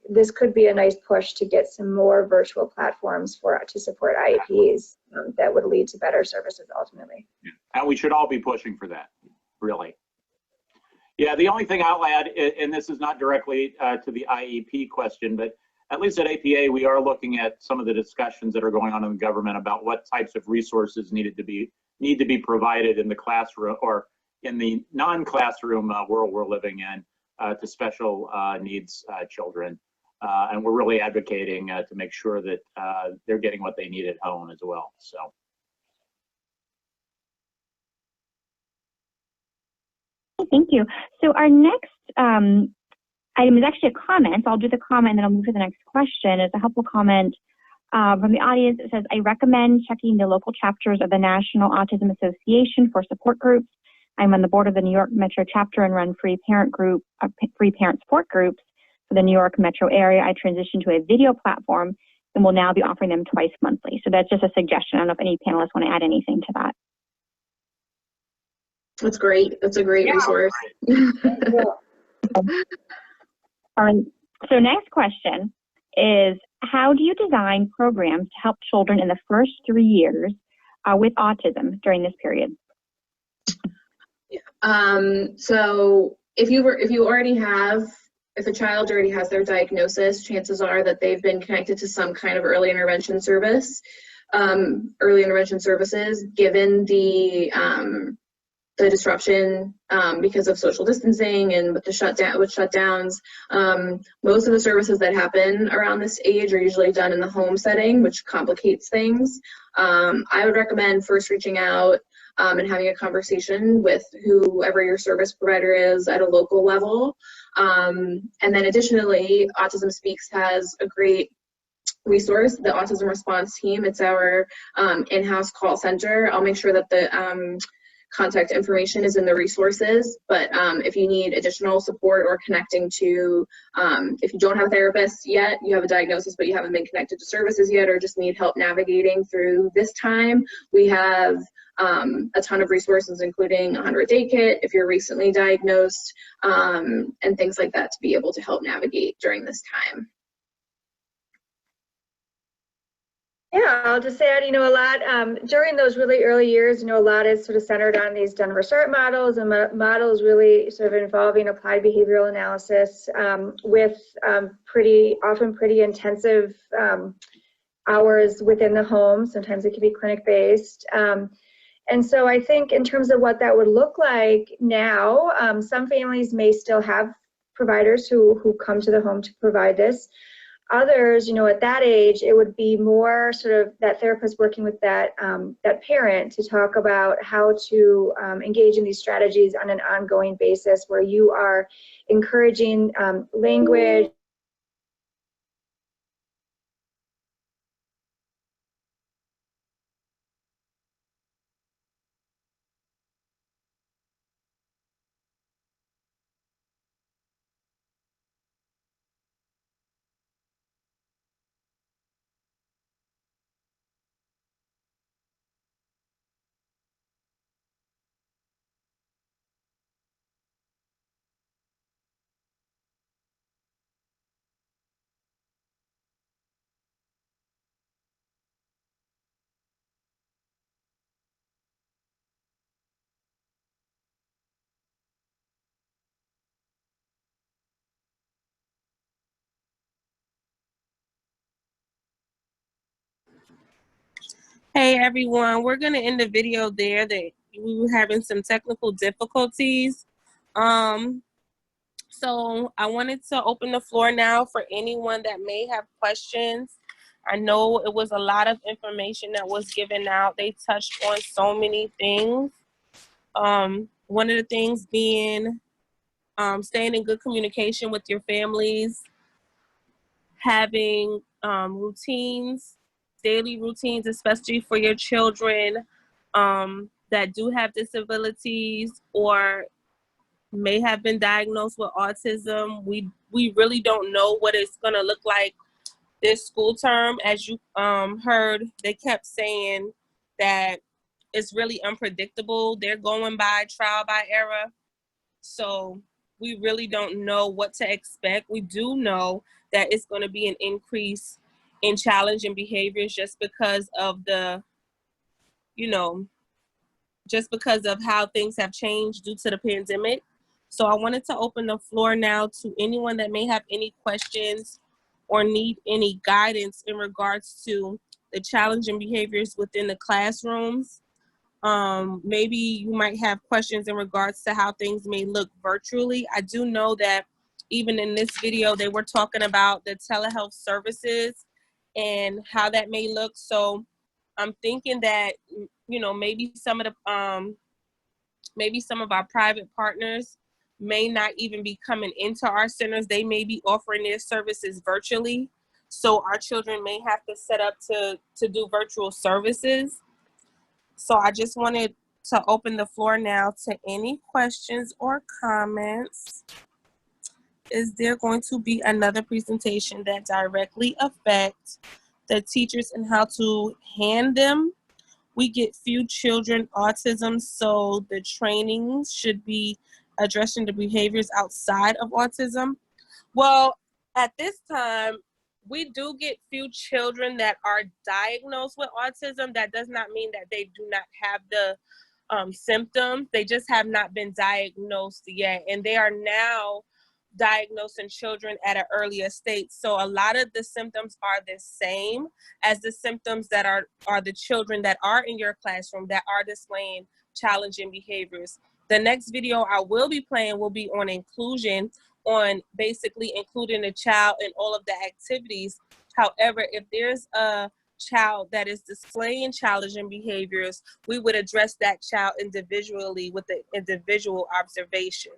this could be a nice push to get some more virtual platforms to support IEPs that would lead to better services ultimately. Yeah. And we should all be pushing for that, really. Yeah, the only thing I'll add, and this is not directly to the IEP question, but at least at APA, we are looking at some of the discussions that are going on in the government about what types of resources need to be provided in the classroom or in the non-classroom world we're living in to special needs children. And we're really advocating to make sure that they're getting what they need at home as well. So. Thank you. So our next item is actually a comment. So I'll do the comment and then I'll move to the next question. It's a helpful comment from the audience. It says, I recommend checking the local chapters of the National Autism Association for support groups. I'm on the board of the New York Metro chapter and run free parent support groups for the New York Metro area. I transitioned to a video platform and will now be offering them twice monthly. So that's just a suggestion. I don't know if any panelists want to add anything to that. That's great. That's a great resource. All right. So next question is, how do you design programs to help children in the first 3 years with autism during this period? So if a child already has their diagnosis, chances are that they've been connected to some kind of early intervention service. Early intervention services, given the disruption because of social distancing and with shutdowns, most of the services that happen around this age are usually done in the home setting, which complicates things. I would recommend first reaching out and having a conversation with whoever your service provider is at a local level. And then additionally, Autism Speaks has a great resource, the Autism Response Team. It's our in-house call center. I'll make sure that the contact information is in the resources, but if you need additional support or connecting to, if you don't have a therapist yet, you have a diagnosis but you haven't been connected to services yet, or just need help navigating through this time, we have a ton of resources, including a 100-day kit if you're recently diagnosed, and things like that to be able to help navigate during this time. Yeah, I'll just add, you know, a lot during those really early years, you know, a lot is sort of centered on these Denver START models, and models really sort of involving applied behavioral analysis with often pretty intensive hours within the home. Sometimes it can be clinic-based. And so I think in terms of what that would look like now, some families may still have providers who come to the home to provide this. Others, you know, at that age, it would be more sort of that therapist working with that parent to talk about how to engage in these strategies on an ongoing basis, where you are encouraging language, Hey everyone, we're gonna end the video there. That we were having some technical difficulties. So I wanted to open the floor now for anyone that may have questions. I know it was a lot of information that was given out. They touched on so many things. One of the things being staying in good communication with your families, having routines, daily routines, especially for your children, that do have disabilities or may have been diagnosed with autism. We really don't know what it's going to look like this school term. As you heard, they kept saying that it's really unpredictable. They're going by trial by error. So we really don't know what to expect. We do know that it's going to be an increase in challenging behaviors just because of the, just because of how things have changed due to the pandemic. So I wanted to open the floor now to anyone that may have any questions or need any guidance in regards to the challenging behaviors within the classrooms. Maybe you might have questions in regards to how things may look virtually. I do know that even in this video, they were talking about the telehealth services and how that may look. So I'm thinking that, maybe some of our private partners may not even be coming into our centers. They may be offering their services virtually. So our children may have to set up to do virtual services. So I just wanted to open the floor now to any questions or comments. Is there going to be another presentation that directly affects the teachers and how to hand them? We get few children autism, so the training should be addressing the behaviors outside of autism. Well, at this time, we do get few children that are diagnosed with autism. That does not mean that they do not have the symptoms. They just have not been diagnosed yet, and they are now diagnosing children at an earlier stage. So a lot of the symptoms are the same as the symptoms that are the children that are in your classroom that are displaying challenging behaviors. The next video I will be playing will be on inclusion, on basically including the child in all of the activities. However, if there's a child that is displaying challenging behaviors, we would address that child individually with the individual observation.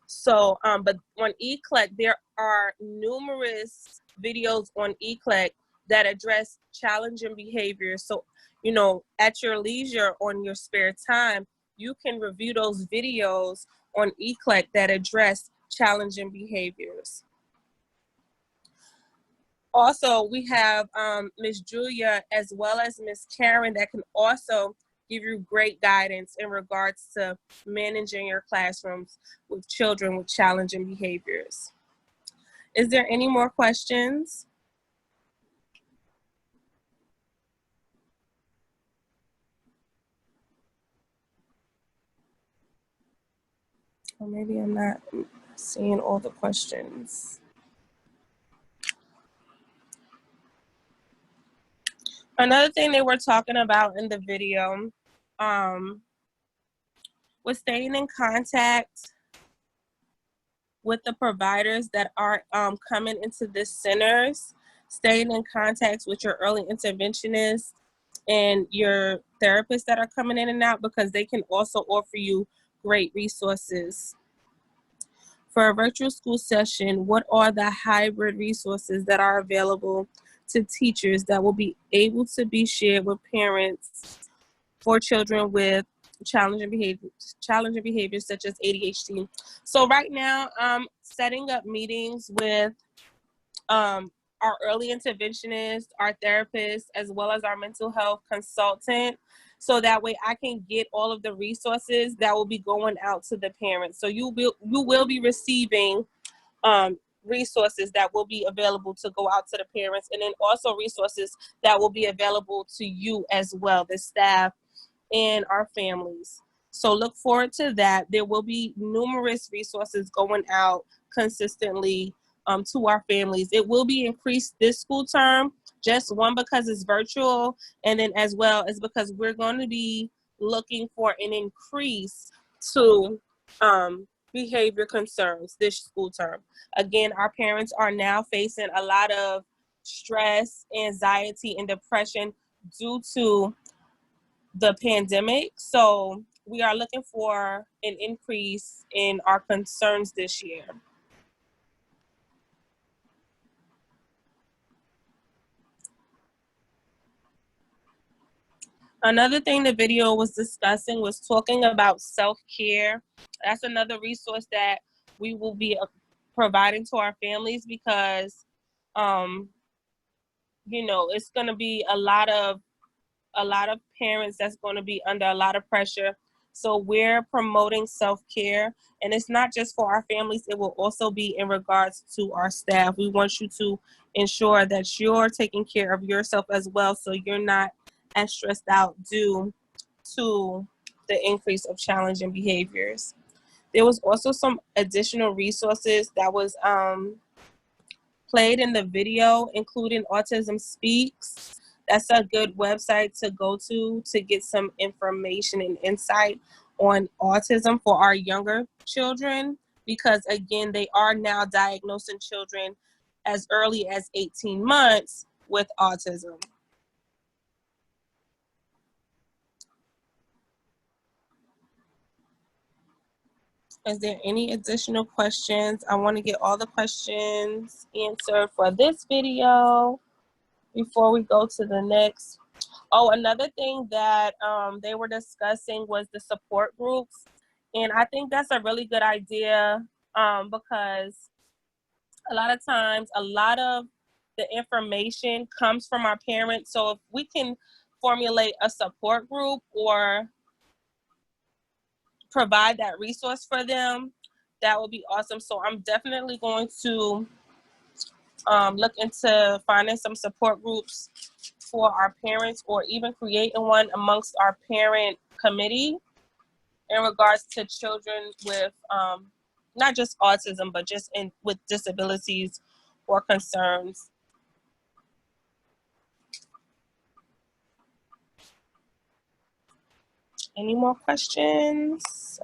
So, but on eCLEC, there are numerous videos on eCLEC that address challenging behaviors. So, at your leisure, on your spare time, you can review those videos on eCLEC that address challenging behaviors. Also, we have Ms. Julia as well as Ms. Karen that can also give you great guidance in regards to managing your classrooms with children with challenging behaviors. Is there any more questions? Or maybe I'm not seeing all the questions. Another thing they were talking about in the video was staying in contact with the providers that are coming into the centers, staying in contact with your early interventionists and your therapists that are coming in and out, because they can also offer you great resources. For a virtual school session, what are the hybrid resources that are available to teachers that will be able to be shared with parents for children with challenging behaviors such as ADHD? So right now, I'm setting up meetings with our early interventionist, our therapist, as well as our mental health consultant, so that way I can get all of the resources that will be going out to the parents. So you will be receiving resources that will be available to go out to the parents, and then also resources that will be available to you as well, the staff and our families. So look forward to that. There will be numerous resources going out consistently to our families. It will be increased this school term, just one, because it's virtual, and then as well as because we're going to be looking for an increase to behavior concerns this school term. Again, our parents are now facing a lot of stress, anxiety, and depression due to the pandemic. So we are looking for an increase in our concerns this year. Another thing the video was discussing was talking about self-care. That's another resource that we will be providing to our families because, you know, it's going to be a lot of parents that's going to be under a lot of pressure. So we're promoting self-care, and it's not just for our families, it will also be in regards to our staff. We want you to ensure that you're taking care of yourself as well, so you're not as stressed out due to the increase of challenging behaviors. There was also some additional resources that was played in the video, including Autism Speaks. That's a good website to go to get some information and insight on autism for our younger children, because again, they are now diagnosing children as early as 18 months with autism. Is there any additional questions? I want to get all the questions answered for this video before we go to the next. Oh, another thing that they were discussing was the support groups. And I think that's a really good idea because a lot of times, a lot of the information comes from our parents. So if we can formulate a support group or provide that resource for them, that would be awesome. So I'm definitely going to look into finding some support groups for our parents, or even creating one amongst our parent committee in regards to children with not just autism, but just with disabilities or concerns. Any more questions?